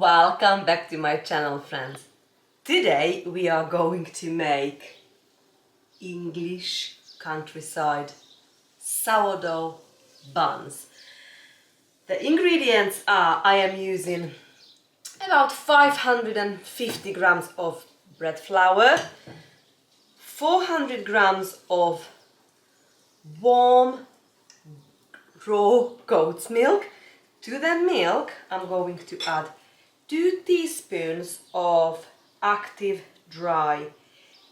Welcome back to my channel, friends. Today we are going to make English countryside sourdough buns. The ingredients are, I am using about 550 grams of bread flour, 400 grams of warm raw goat's milk. To the milk I'm going to add 2 teaspoons of active dry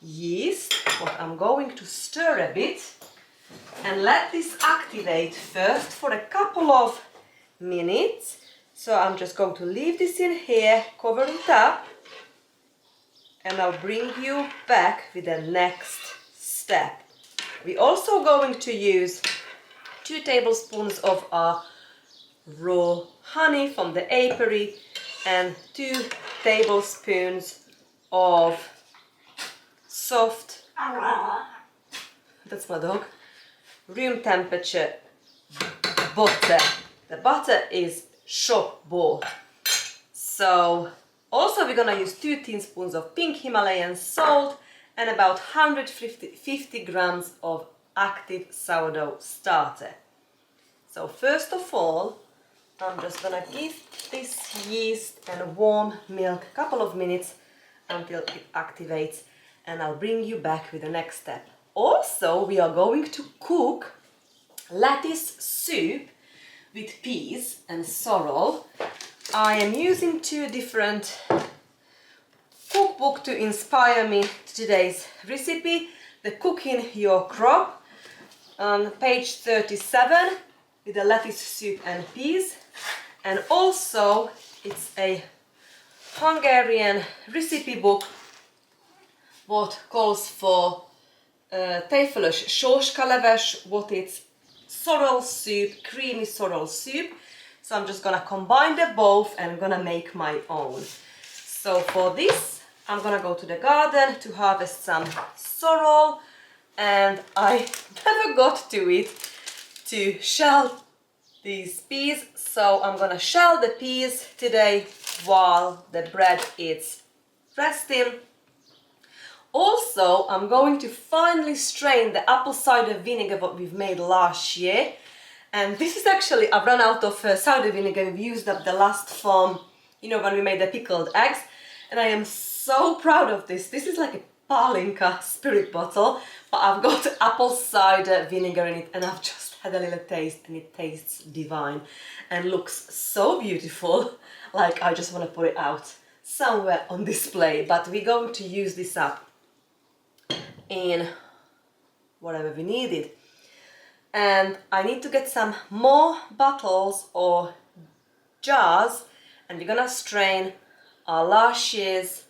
yeast, what I'm going to stir a bit and let this activate first for a couple of minutes. So I'm just going to leave this in here, cover it up, and I'll bring you back with the next step. We're also going to use 2 tablespoons of our raw honey from the apiary and 2 tablespoons of soft, that's my dog, room temperature butter. The butter is shop bought. So also we're gonna use 2 teaspoons of pink Himalayan salt and about 150 grams of active sourdough starter. So first of all, I'm just gonna give this yeast and warm milk a couple of minutes until it activates, and I'll bring you back with the next step. Also, we are going to cook lettuce soup with peas and sorrel. I am using 2 different cookbooks to inspire me to today's recipe. The Cooking Your Crop on page 37 with the lettuce soup and peas, and also it's a Hungarian recipe book what calls for téfölös sóskaleves, what it's sorrel soup, creamy sorrel soup. So I'm just gonna combine the both and I'm gonna make my own. So for this I'm gonna go to the garden to harvest some sorrel, and I never got to it to shell these peas, so I'm gonna shell the peas today while the bread is resting. Also, I'm going to finally strain the apple cider vinegar what we've made last year, and this is actually, I've run out of cider vinegar. We've used up the last from, you know, when we made the pickled eggs, and I am so proud of this. This is like a Palinka spirit bottle, but I've got apple cider vinegar in it, and I've just had a little taste and it tastes divine and looks so beautiful. Like I just want to put it out somewhere on display, but we're going to use this up in whatever we needed. And I need to get some more bottles or jars, and we're gonna strain our last year's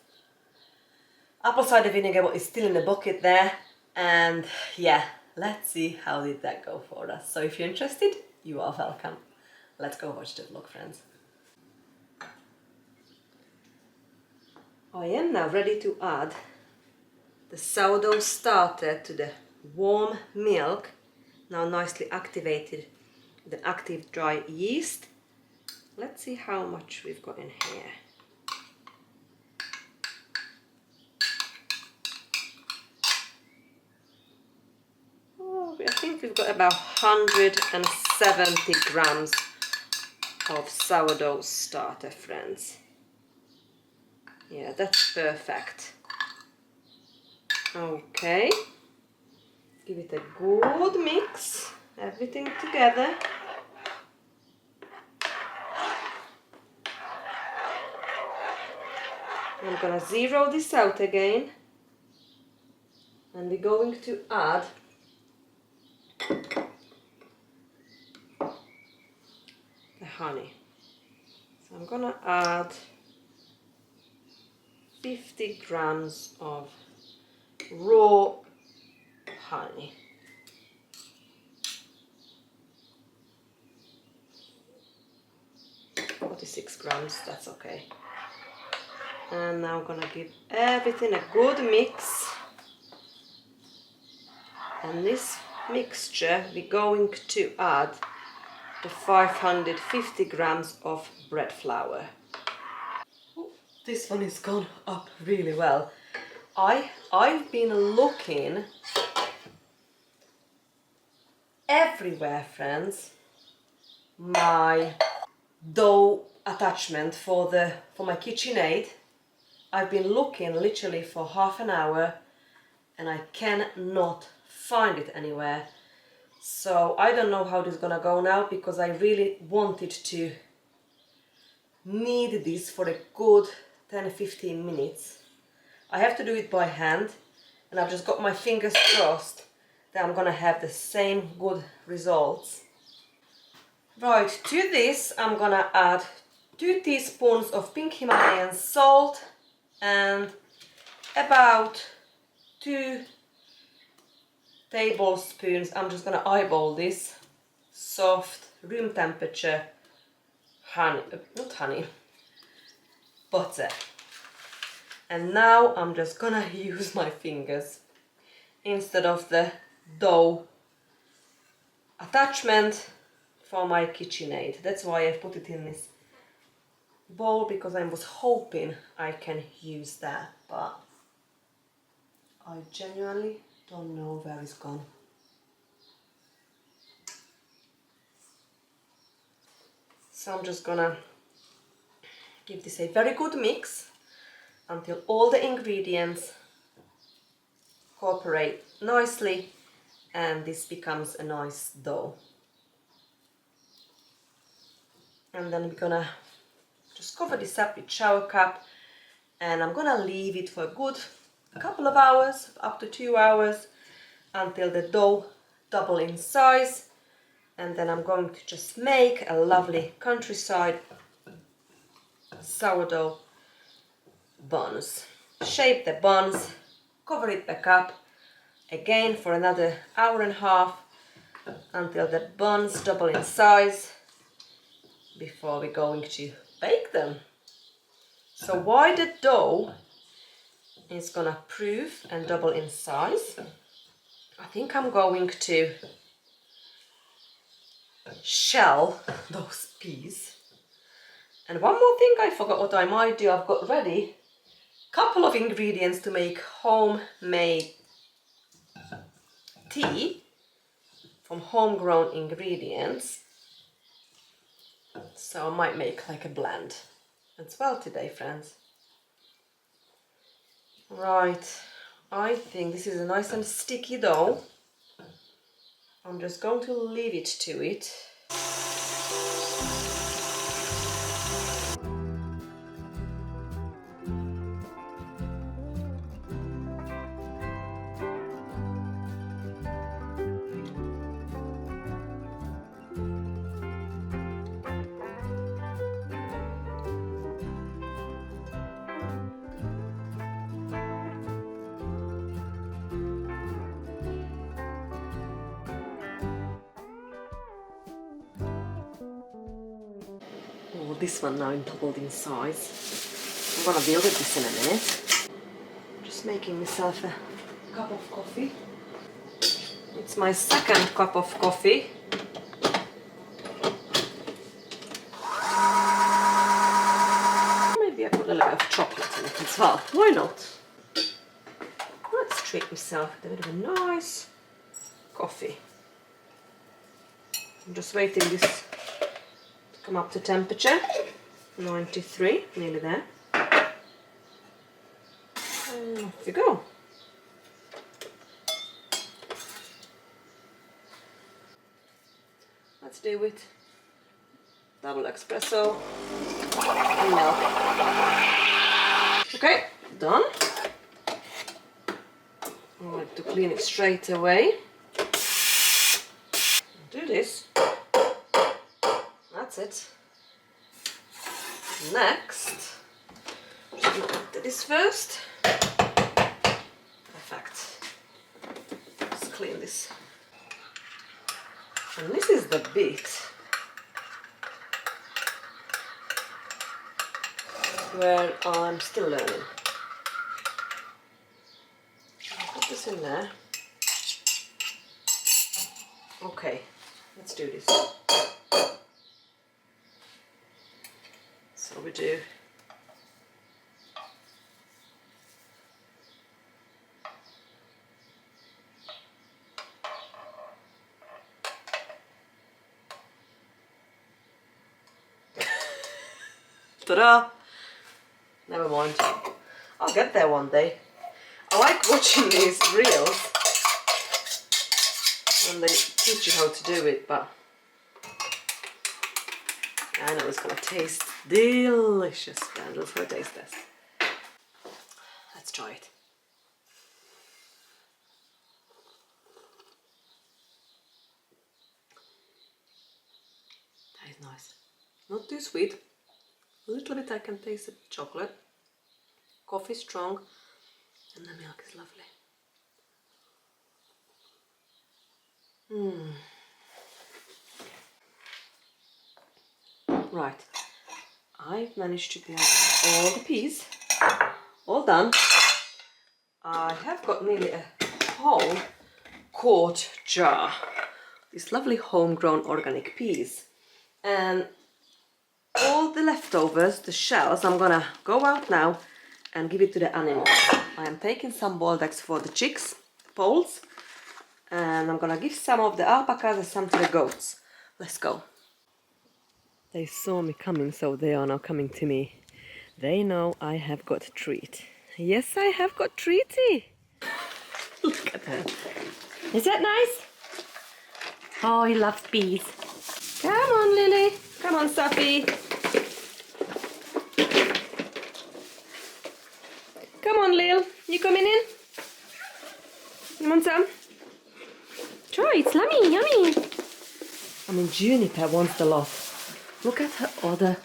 apple cider vinegar what is still in the bucket there. And yeah, let's see how did that go for us. So if you're interested, you are welcome. Let's go watch the vlog, friends. I am now ready to add the sourdough starter to the warm milk, now nicely activated with the active dry yeast. Let's see how much we've got in here. I think we've got about 170 grams of sourdough starter, friends. Yeah, that's perfect. Okay, give it a good mix, everything together. I'm gonna zero this out again, and we're going to add the honey. So I'm gonna add 50 grams of raw honey. "46 grams, that's okay. And now I'm gonna give everything a good mix. And this mixture we're going to add the 550 grams of bread flour. This one is gone up really well. I've been looking everywhere, friends, my dough attachment for my KitchenAid. I've been looking literally for half an hour and I cannot find it anywhere. So I don't know how this is gonna go now, because I really wanted to knead this for a good 10-15 minutes. I have to do it by hand, and I've just got my fingers crossed that I'm gonna have the same good results. Right, to this I'm gonna add 2 teaspoons of pink Himalayan salt and about 2 tablespoons, I'm just gonna eyeball this, soft room temperature butter. And now I'm just gonna use my fingers instead of the dough attachment for my KitchenAid. That's why I put it in this bowl, because I was hoping I can use that, but I genuinely don't know where it's gone. So I'm just gonna give this a very good mix until all the ingredients cooperate nicely and this becomes a nice dough. And then we're gonna just cover this up with shower cap, and I'm gonna leave it for a good couple of hours, up to 2 hours, until the dough double in size. And then I'm going to just make a lovely countryside sourdough buns. Shape the buns, cover it back up again for another hour and a half until the buns double in size before we're going to bake them. So while the dough is gonna proof and double in size, I think I'm going to shell those peas. And one more thing I forgot what I might do. I've got ready a couple of ingredients to make homemade tea from homegrown ingredients. So I might make like a blend as well today, friends. Right, I think this is a nice and sticky dough. I'm just going to leave it to it. Oh, this one now doubled in size. I'm gonna build this in a minute. I'm just making myself a cup of coffee. It's my second cup of coffee. Maybe I put a little bit of chocolate in it as well. Why not? Let's treat myself with a bit of a nice coffee. I'm just waiting this to come up to temperature. 93, nearly there. And off we go. Let's do it. Double espresso and milk. Okay, done. I like to clean it straight away. Do this. That's it. Next, just look at this first. Perfect. Let's clean this. And this is the bit where I'm still learning. I'll put this in there. Okay, let's do this. So we do Ta-da! Never mind. I'll get there one day. I like watching these reels and they teach you how to do it, but I know it's gonna taste delicious. And let's have a taste test. Let's try it. That is nice. Not too sweet. A little bit I can taste the chocolate. Coffee strong, and the milk is lovely. Right, I've managed to blend all the peas, all done. I have got nearly a whole quart jar. These lovely homegrown organic peas. And all the leftovers, the shells, I'm gonna go out now and give it to the animals. I am taking some boiled eggs for the chicks, poults, and I'm gonna give some of the alpacas and some to the goats. Let's go. They saw me coming, so they are now coming to me. They know I have got a treat. Yes, I have got treaty. Look at her. Is that nice? Oh, he loves peas. Come on, Lily. Come on, Sophie. Come on, Lil. You coming in? You want some? Try, it's yummy, yummy. I mean, Juniper wants the lot. Look at her order.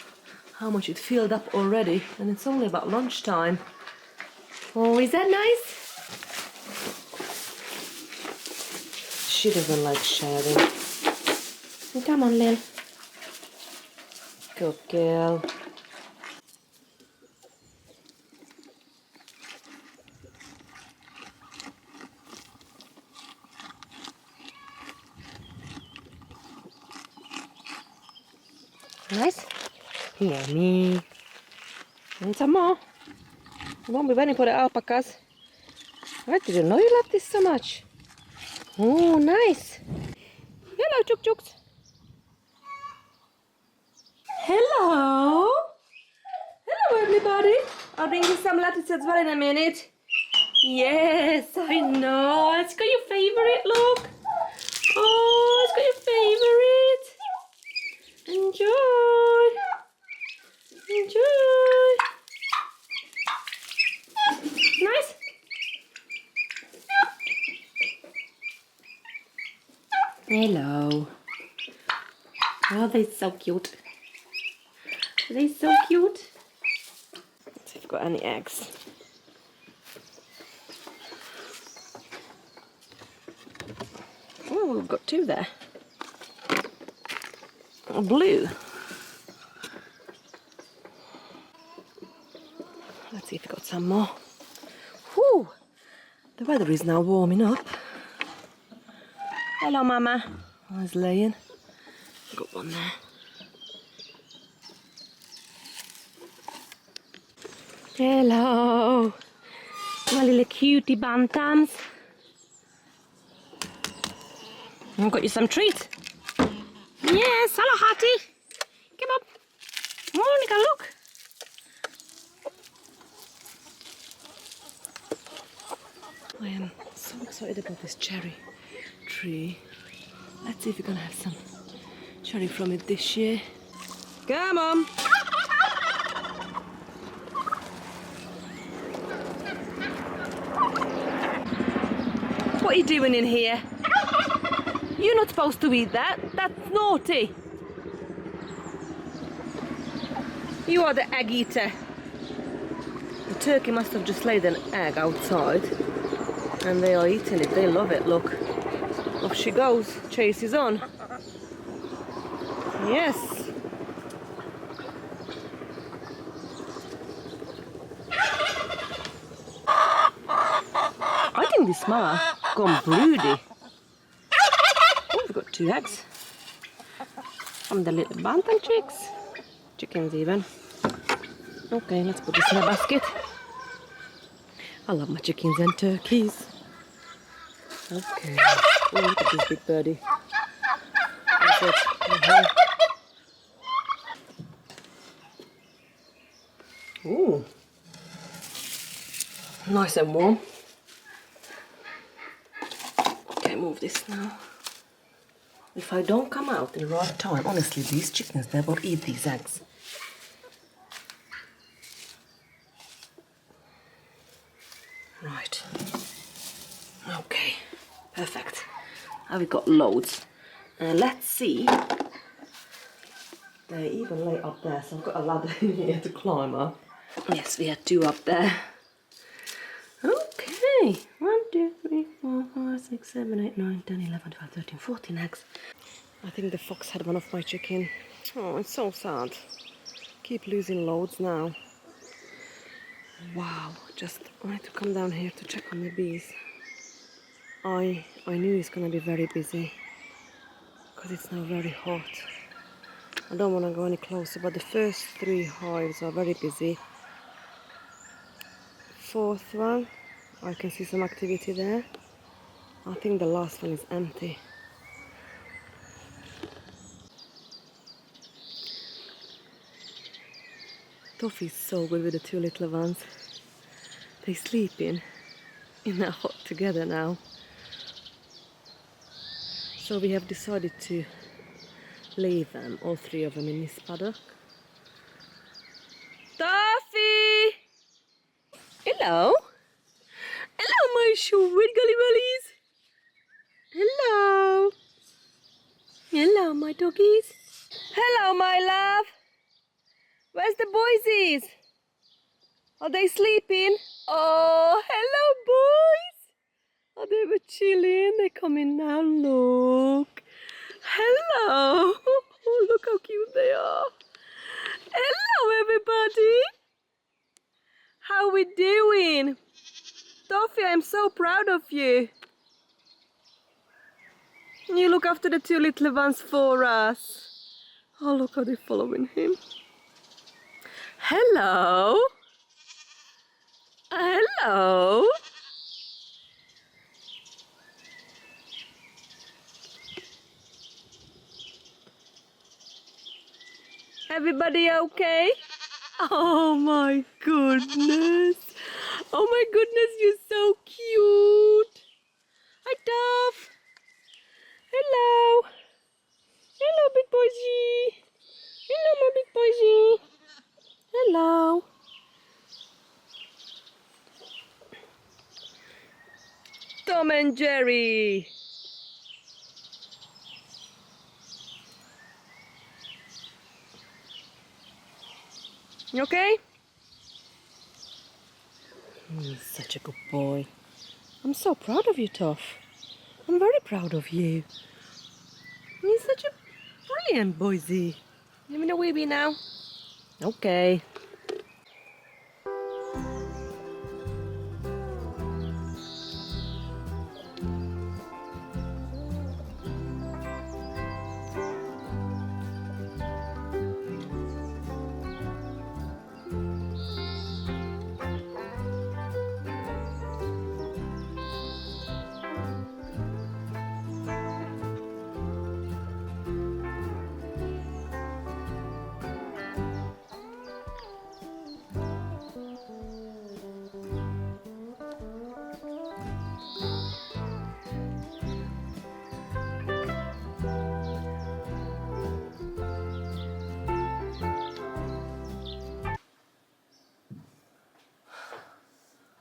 How much it filled up already. And it's only about lunchtime. Oh, is that nice? She doesn't like sharing. Come on, Lil. Good girl. Nice. Yummy. And some more. You won't be waiting for the alpacas. I didn't know you loved this so much. Oh, nice. Hello, Chuk Chuks. Hello. Hello, everybody. I'll bring you some lettuce as well in a minute. Yes, I know. It's got your favorite, look. Oh, it's got your favorite. Enjoy. Enjoy. Nice. Hello. Oh, they're so cute. Are they so cute? Let's see if we've got any eggs. Oh, we've got two there. A blue. Let's see if we've got some more. Whew! The weather is now warming up. Hello, Mama. I was laying. Got one there. Hello, my little cutie bantams. I've got you some treats. Yes, hello, Hattie. Come on. Monica, look. I am so excited about this cherry tree. Let's see if we're gonna have some cherry from it this year. Come on. What are you doing in here? You're not supposed to eat that. That's naughty. You are the egg eater. The turkey must have just laid an egg outside and they are eating it. They love it, look. Off she goes. Chase is on. Yes. I think this mama gone broody. Oh, we've got two eggs. From the little bantam chicks. Chickens even. Okay, let's put this in a basket. I love my chickens and turkeys. Okay. Oh, look at this big birdie. That's it. Ooh, nice and warm. Okay, move this now. If I don't come out in the right time, honestly, these chickens, they will eat these eggs. Right. Okay, perfect. Now we got loads. And let's see. They even lay up there, so I've got a ladder in here to climb up. Yes, we had 2 up there. Okay. 1, 2, 3, 4, 5, 6, 7, 8, 9, 10, 11, 12, 13, 14 eggs. I think the fox had one of my chicken. Oh, it's so sad. Keep losing loads now. Wow, I had to come down here to check on the bees. I knew it's gonna be very busy because it's now very hot. I don't want to go any closer, but the first 3 hives are very busy. 4th one, I can see some activity there. I think the last one is empty. Toffee's so good with the 2 little ones. They sleep in a hut together now. So we have decided to leave them, all 3 of them, in this paddock. Toffee! Hello! Hello, my wiggly willies! Hello! Hello, my doggies! Hello, my love! Where's the boysies? Are they sleeping? Oh, hello, boys! Oh, they were chilling. They're coming now. Look. Hello. Oh, look how cute they are. Hello, everybody. How we doing? Toffee, I'm so proud of you. You look after the 2 little ones for us. Oh, look how they're following him. Hello. Hello. Everybody okay? Oh my goodness. Oh my goodness, you're so cute. Hi, Duff. Hello. Hello, big boysie. Hello, my big boysie. Hello. Tom and Jerry. You okay? He's such a good boy. I'm so proud of you, Toff. I'm very proud of you. He's such a brilliant boysie. Give me a weebie now. Okay.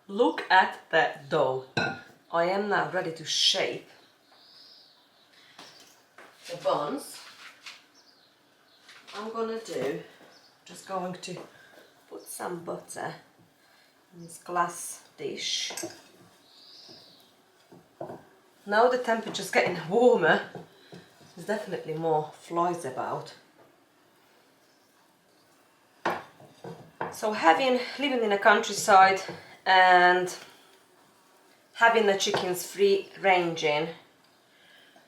Look at that dough. I am now ready to shape the buns. I'm gonna just going to put some butter in this glass dish. Now the temperature's getting warmer, there's definitely more flies about. So living in the countryside and having the chickens free ranging,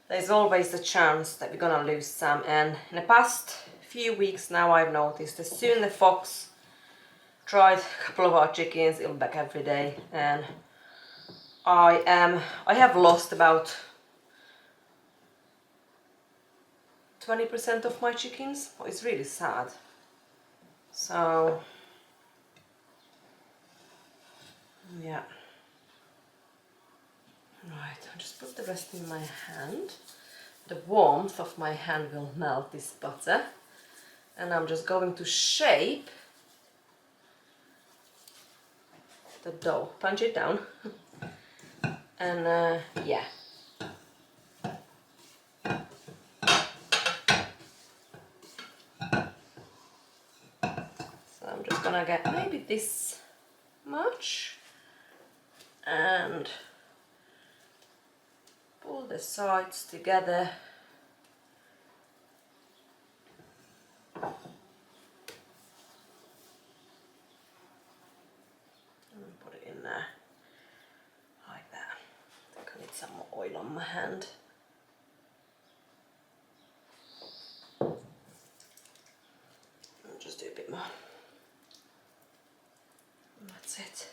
there's always a chance that we're gonna lose some, and in the past few weeks now I've noticed as soon the fox tried a couple of our chickens, it'll be back every day, and I have lost about 20% of my chickens. Well, it's really sad. So Yeah. Right, I'll just put the rest in my hand. The warmth of my hand will melt this butter. And I'm just going to shape the dough. Punch it down. And yeah. So I'm just gonna get maybe this much and pull the sides together. And put it in there like that. I think I need some more oil on my hand. I'll just do a bit more. And that's it.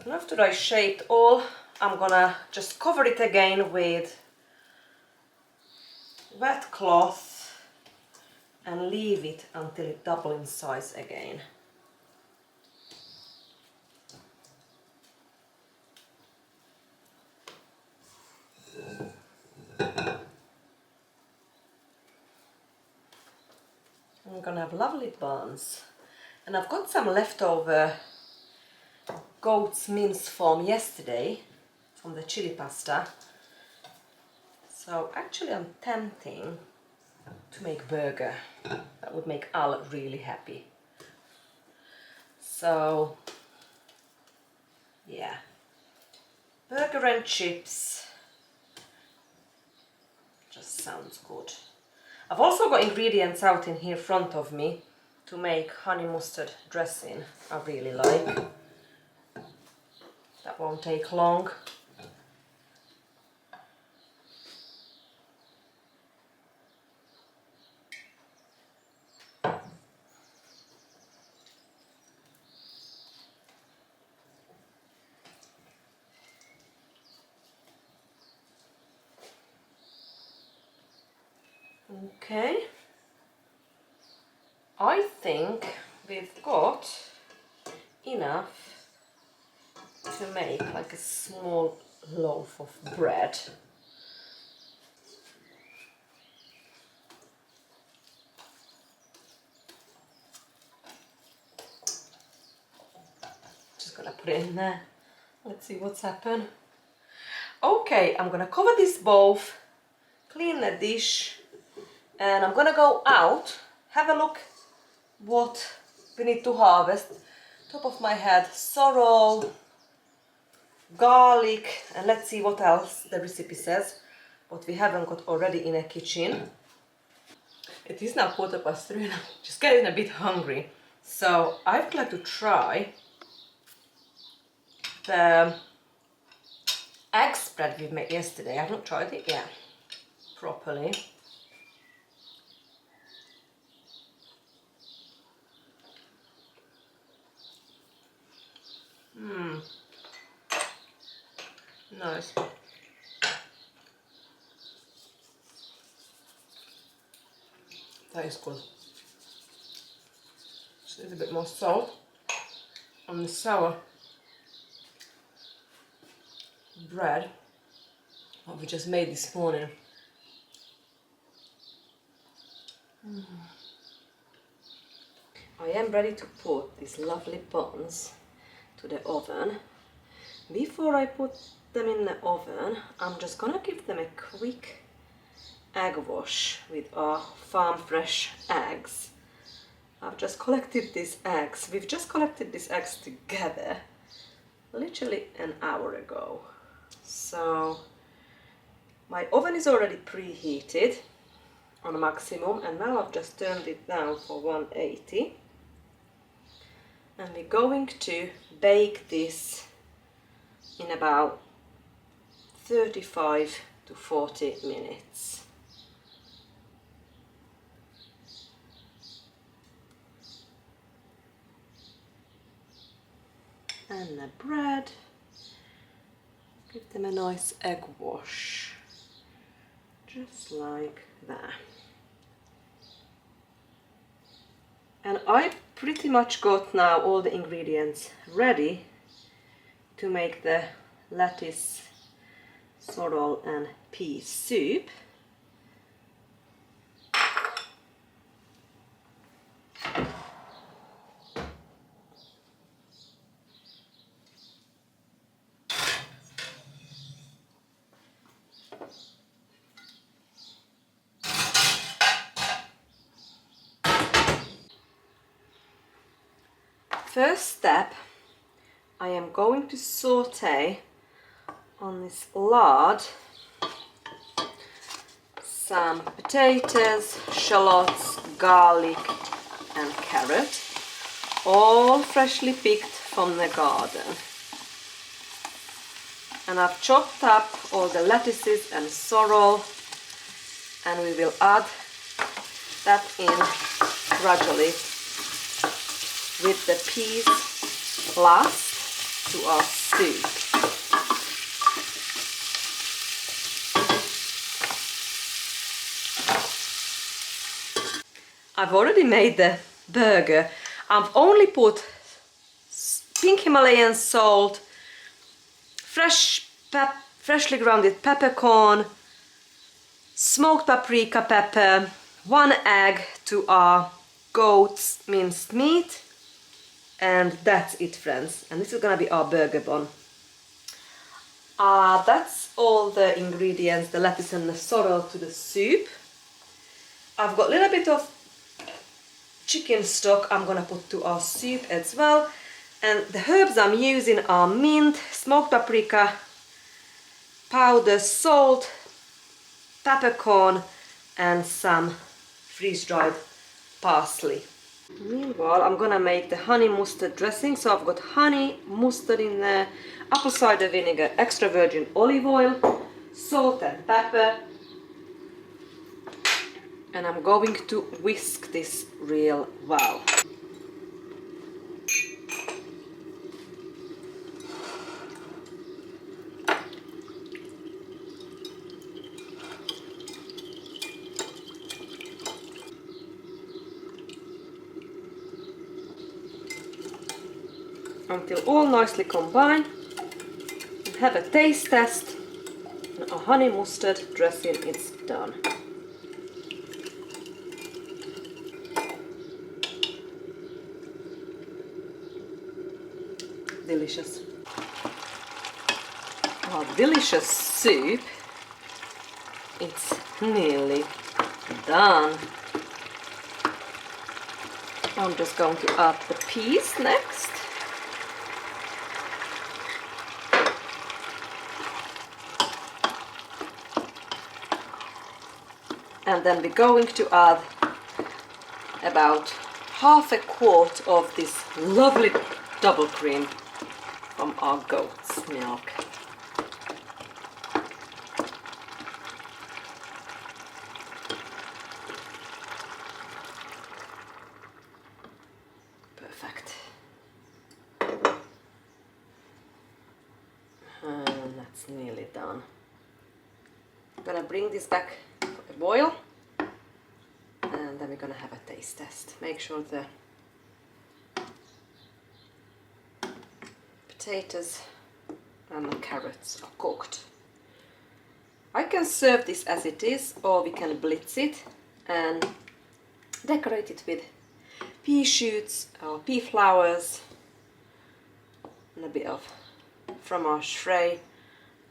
And after I shaped all, I'm gonna just cover it again with wet cloth and leave it until it doubles in size again. I'm gonna have lovely buns. And I've got some leftover goat's mince from yesterday from the chili pasta. So actually I'm tempting to make burger. That would make Al really happy. So yeah, burger and chips just sounds good. I've also got ingredients out in here front of me to make honey mustard dressing I really like. That won't take long. Okay, I think we've got enough to make like a small loaf of bread. Just gonna put it in there. Let's see what's happened. Okay, I'm gonna cover this bowl, clean the dish, and I'm gonna go out, have a look what we need to harvest. Top of my head, sorrel, garlic, and let's see what else the recipe says, what we haven't got already in a kitchen. It is now 3:15 and I'm just getting a bit hungry. So I would like to try the egg spread we made yesterday. I've not tried it yet properly. Nice. That is good. Just need a bit more salt on the sour bread what we just made this morning. I am ready to put these lovely buns to the oven. Before I put them in the oven, I'm just gonna give them a quick egg wash with our farm fresh eggs. I've just collected these eggs. We've just collected these eggs together literally an hour ago. So my oven is already preheated on maximum, and now I've just turned it down for 180. And we're going to bake this in about 35 to 40 minutes. and the bread. Give them a nice egg wash, just like that. And I pretty much got now all the ingredients ready to make the lettuce, sorrel and pea soup. First step, I am going to saute on this lard some potatoes, shallots, garlic and carrot, all freshly picked from the garden. And I've chopped up all the lettuces and sorrel, and we will add that in gradually with the peas last to our soup. I've already made the burger. I've only put pink Himalayan salt, freshly grounded peppercorn, smoked paprika pepper, 1 egg to our goat's minced meat, and that's it, friends. And this is gonna be our burger bun. That's all the ingredients, the lettuce and the sorrel to the soup. I've got a little bit of chicken stock I'm gonna put to our soup as well. And the herbs I'm using are mint, smoked paprika, powder salt, peppercorn and some freeze-dried parsley. Meanwhile, I'm gonna make the honey mustard dressing. So I've got honey, mustard in there, apple cider vinegar, extra virgin olive oil, salt and pepper. And I'm going to whisk this real well. Until all nicely combined. And have a taste test. And our honey mustard dressing is done. Delicious. Our delicious soup, it's nearly done. I'm just going to add the peas next. And then we're going to add about half a quart of this lovely double cream from our goat's milk. Perfect. And that's nearly done. I'm gonna bring this back for a boil, and then we're gonna have a taste test. Make sure the potatoes and the carrots are cooked. I can serve this as it is, or we can blitz it and decorate it with pea shoots or pea flowers and a bit of fromage frais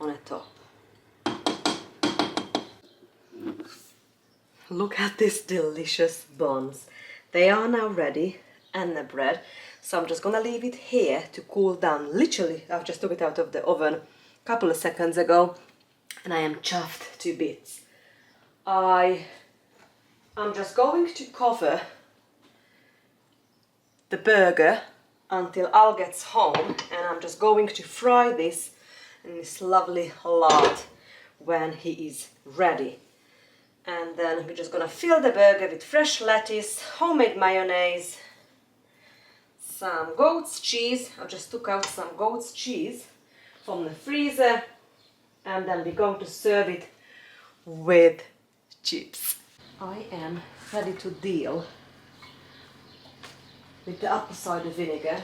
on the top. Look at these delicious buns. They are now ready, and the bread. So I'm just gonna leave it here to cool down. Literally, I've just took it out of the oven a couple of seconds ago, and I am chuffed to bits. I'm just going to cover the burger until Al gets home, and I'm just going to fry this in this lovely lard when he is ready. And then we're just gonna fill the burger with fresh lettuce, homemade mayonnaise, some goat's cheese. I just took out some goat's cheese from the freezer, and then we're going to serve it with chips. I am ready to deal with the apple cider vinegar.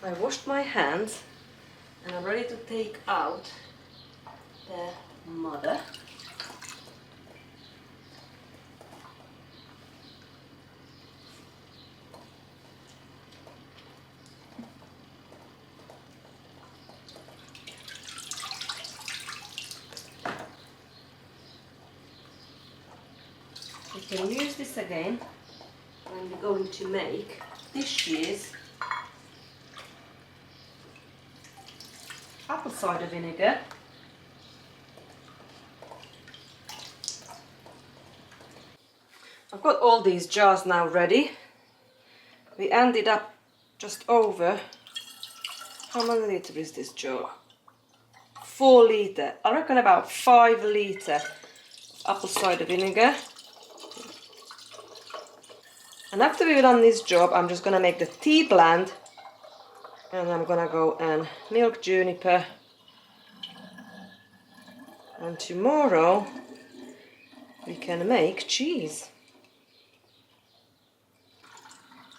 I washed my hands and I'm ready to take out the mother. We can use this again when we're going to make dishes. Apple cider vinegar. I've got all these jars now ready. We ended up just over, how many litres is this jar? 4 litres. I reckon about 5 litres apple cider vinegar. And after we've done this job, I'm just gonna make the tea blend, and I'm gonna go and milk juniper, and tomorrow we can make cheese.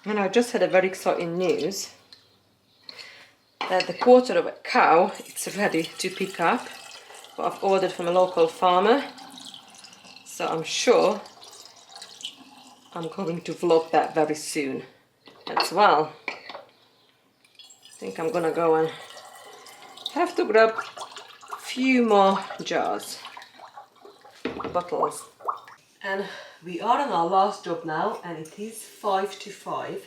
And I just had a very exciting news that the quarter of a cow is ready to pick up, what I've ordered from a local farmer, so I'm sure I'm going to vlog that very soon as well. I think I'm gonna go and have to grab a few more jars, bottles. And we are on our last job now, and it is 5 to 5.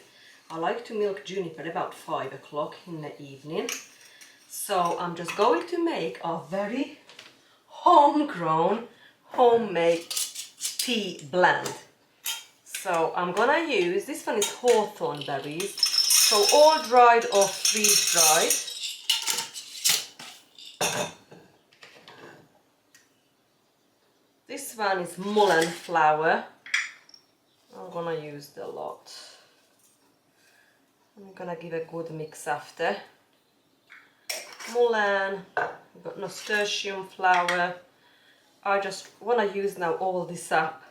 I like to milk juniper about 5 o'clock in the evening. So I'm just going to make a very homegrown, homemade tea blend. So I'm gonna use, this one is Hawthorn berries, so all dried or freeze-dried. This one is Mullein Flower. I'm gonna use the lot. I'm gonna give a good mix after. Mullein, we've got Nasturtium flower. I just wanna use now all this up.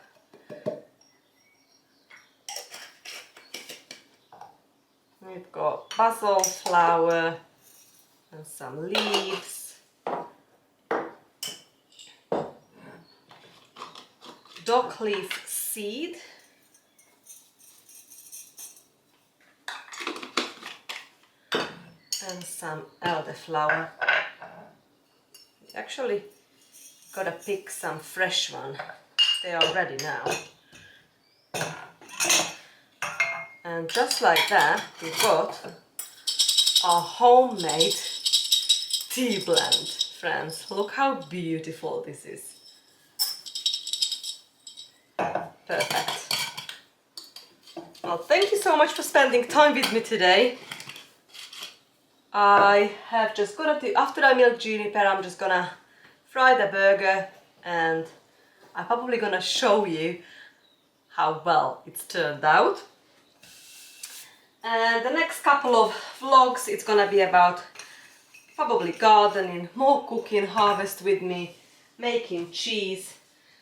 We've got Basil Flower and some leaves. Dock leaf seed. And some Elderflower. Actually, gotta pick some fresh one. They are ready now. And just like that, we've got our homemade tea blend, friends. Look how beautiful this is. Perfect. Well, thank you so much for spending time with me today. I have just gonna do, after I milk juniper, I'm just gonna fry the burger, and I'm probably gonna show you how well it's turned out. And the next couple of vlogs, it's gonna be about probably gardening, more cooking, harvest with me, making cheese.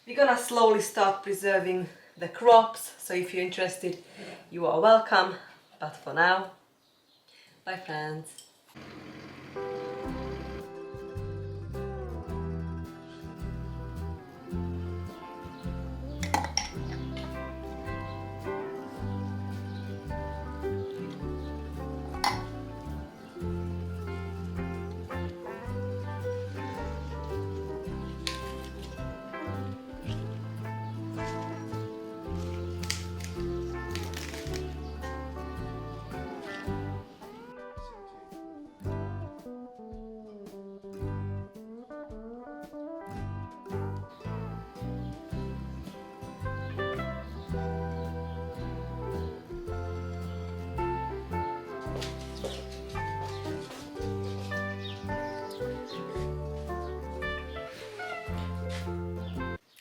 We're gonna slowly start preserving the crops, so if you're interested, you are welcome. But for now, bye friends.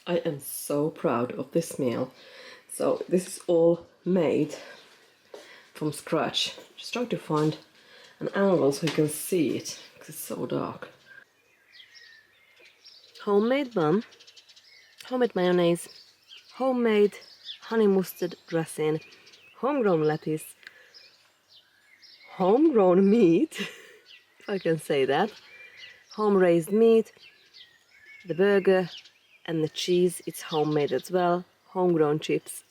I am so proud of this meal. So this is all made from scratch. Just trying to find an angle so you can see it, because it's so dark. Homemade bun, homemade mayonnaise, homemade honey mustard dressing, homegrown lettuce, homegrown meat, if I can say that, home raised meat, the burger and the cheese, it's homemade as well, homegrown chips,